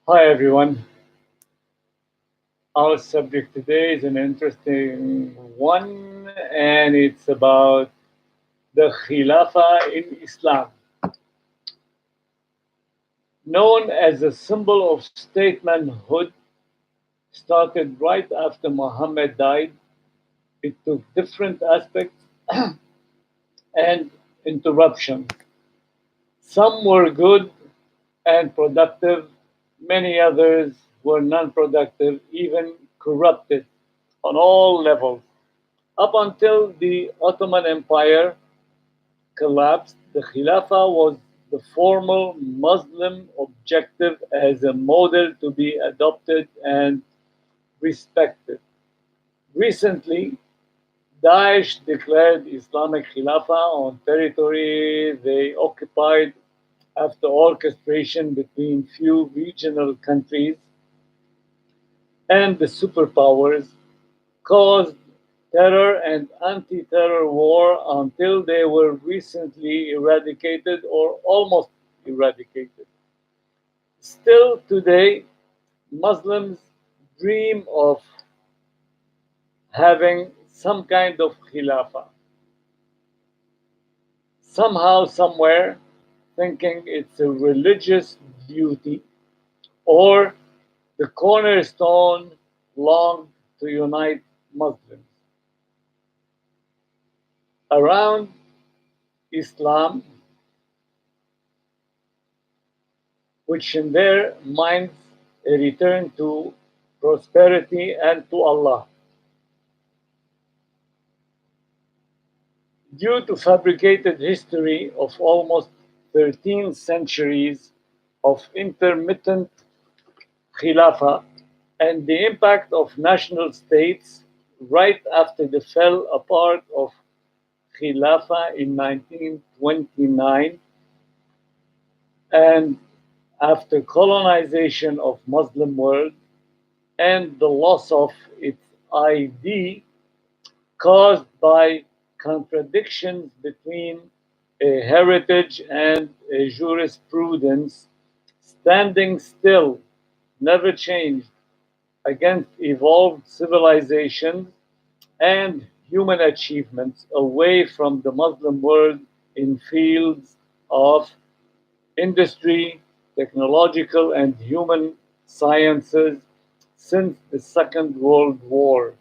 Hi everyone. Our subject today is an interesting one, and it's about the Khilafa in Islam. Known as a symbol of statesmanhood, started right after Muhammad died. It took different aspects and interruptions. Some were good and productive, many others were non productive, even corrupted on all levels. Up until the Ottoman Empire collapsed, the Khilafah was the formal Muslim objective as a model to be adopted and respected. Recently, Daesh declared Islamic Khilafah on territory they occupied after orchestration between few regional countries and the superpowers caused terror and anti-terror war until they were recently eradicated or almost eradicated. Still today, Muslims dream of having some kind of khilafah. Somehow, somewhere, thinking it's a religious duty or the cornerstone long to unite Muslims. Around Islam, which in their minds a return to prosperity and to Allah. Due to fabricated history of almost 13 centuries of intermittent khilafah and the impact of national states right after the fell apart of khilafah in 1929 and after colonization of Muslim world and the loss of its ID caused by contradictions between a heritage and a jurisprudence standing still, never changed, against evolved civilizations and human achievements away from the Muslim world in fields of industry, technological, and human sciences since the Second World War,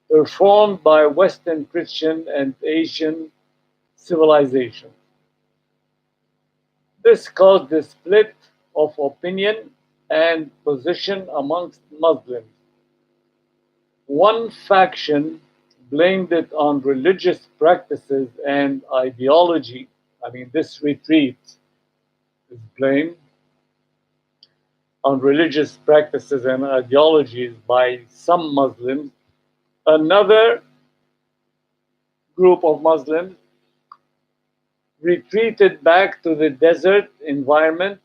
performed by Western Christian and Asian civilizations. This caused a split of opinion and position amongst Muslims. One faction blamed it on religious practices and ideology. I mean, this retreat is blamed on religious practices and ideologies by some Muslims. Another group of Muslims retreated back to the desert environment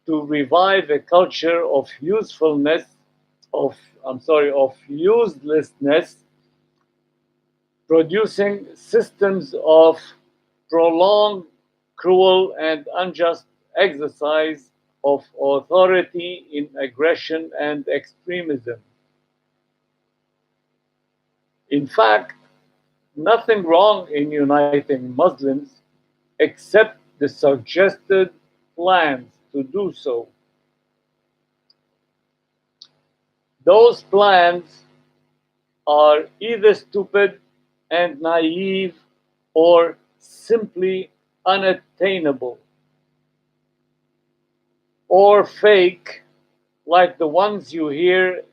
to revive a culture of usefulness, of uselessness, producing systems of prolonged, cruel, and unjust exercise of authority in aggression and extremism. In fact, nothing wrong in uniting Muslims except the suggested plans to do so. Those plans are either stupid and naive or simply unattainable, or fake, like the ones you hear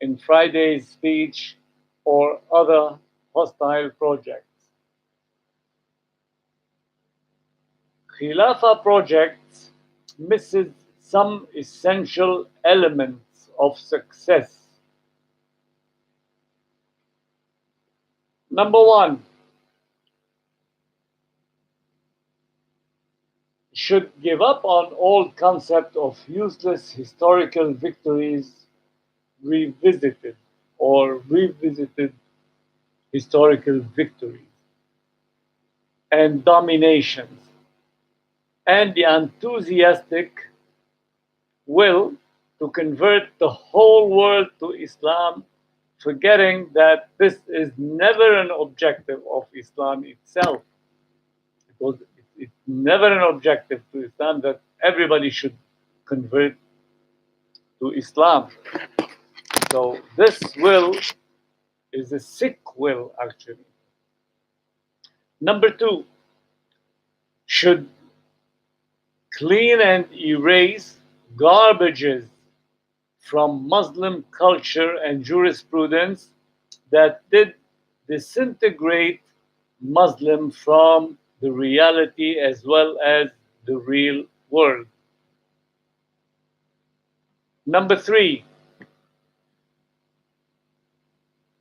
in Friday's speech or other hostile projects. Khilafah projects misses some essential elements of success. Number one, should give up on old concept of useless historical victories revisited or revisited historical victories and dominations. and the enthusiastic will to convert the whole world to Islam, forgetting that this is never an objective of Islam itself. Because it's never an objective to Islam that everybody should convert to Islam. So this will is a sick will, actually. Number two, should clean and erase garbages from Muslim culture and jurisprudence that did disintegrate Muslim from the reality as well as the real world. Number three,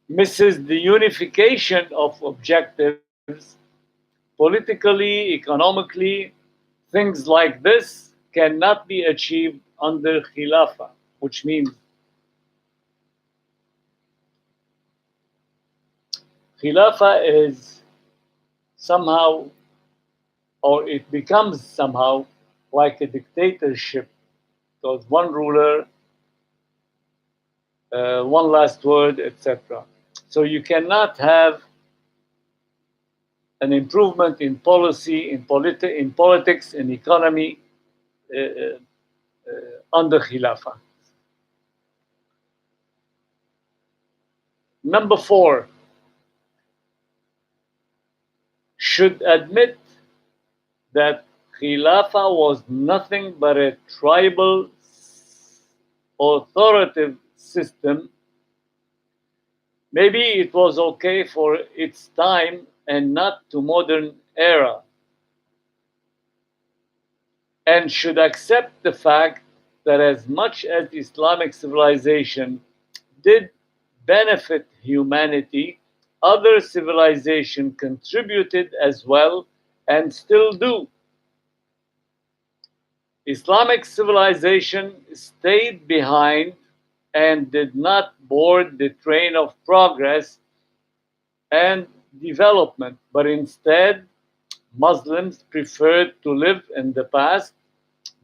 misses the unification of objectives politically, economically. Things like this cannot be achieved under Khilafa, which means Khilafa is somehow, or it becomes somehow like a dictatorship. Because one ruler, one last word, etc. So you cannot have an improvement in policy, in politics, in economy under Khilafa. Number four, should admit that Khilafa was nothing but a tribal authoritative system. Maybe it was okay for its time and not to modern era, and should accept the fact that as much as Islamic civilization did benefit humanity, other civilization contributed as well and still do. Islamic civilization stayed behind and did not board the train of progress and development, but instead Muslims preferred to live in the past,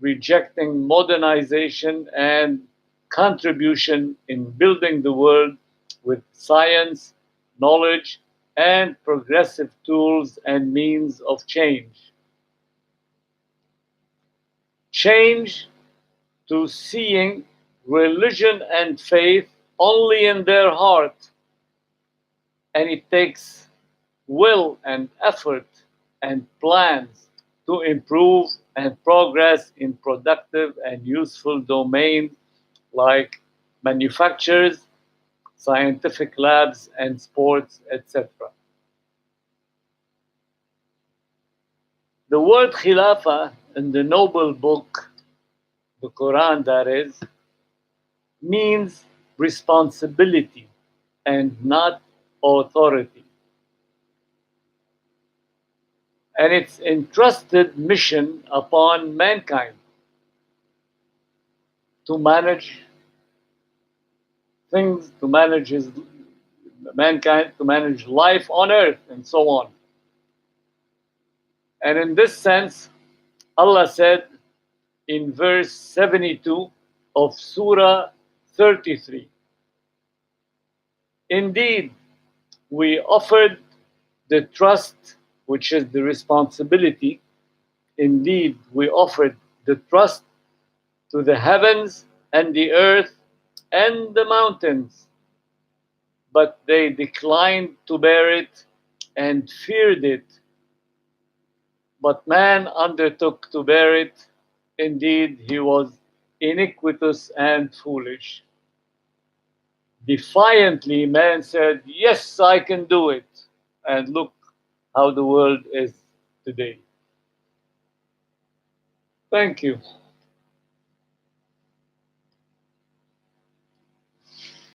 rejecting modernization and contribution in building the world with science, knowledge, and progressive tools and means of change. Change to seeing religion and faith only in their heart, and it takes will and effort and plans to improve and progress in productive and useful domains like manufacturers, scientific labs, and sports, etc. The word Khilafa in the noble book, the Quran that is, means responsibility and not authority. And it's entrusted mission upon mankind to manage things, to manage mankind, to manage life on earth, and so on. And in this sense, Allah said in verse 72 of Surah 33, indeed, we offered the trust, which is the responsibility. Indeed, we offered the trust to the heavens and the earth and the mountains, but they declined to bear it and feared it. But man undertook to bear it. Indeed, he was iniquitous and foolish. Defiantly, man said, yes, I can do it. And look how the world is today. Thank you.